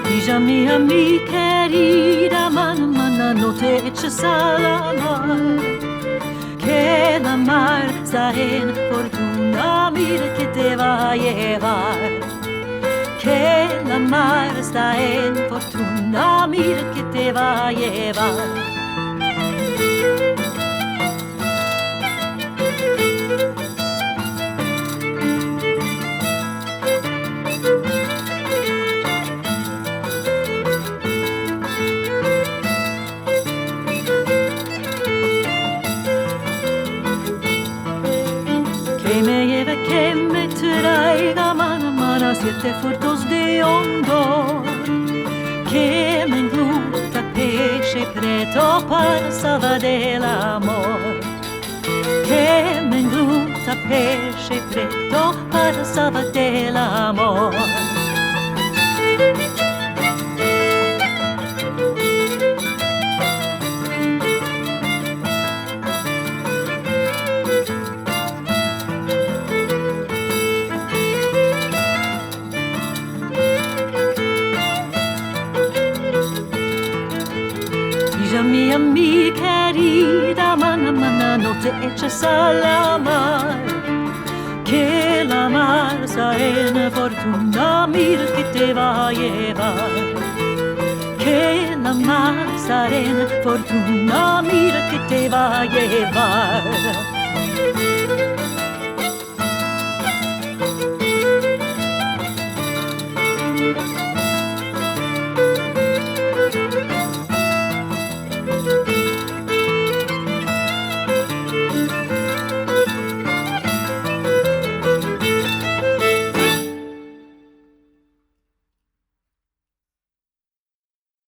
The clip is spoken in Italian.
Dice mia querida, mana no te eches a la mar, que la mar está en fortuna, mira que te va a llevar. Que la mar está en fortuna, mira que te va a llevar. Que me traiga mana siete furtos de hondo, que me engluta peixe preto para salvar del amor, que me engluta peixe preto para salvar del amor. Mi querida, mana no te eches a la mar, que la mar está en fortuna, mira que te va a llevar. Que la mar está en fortuna, mira que te va a llevar.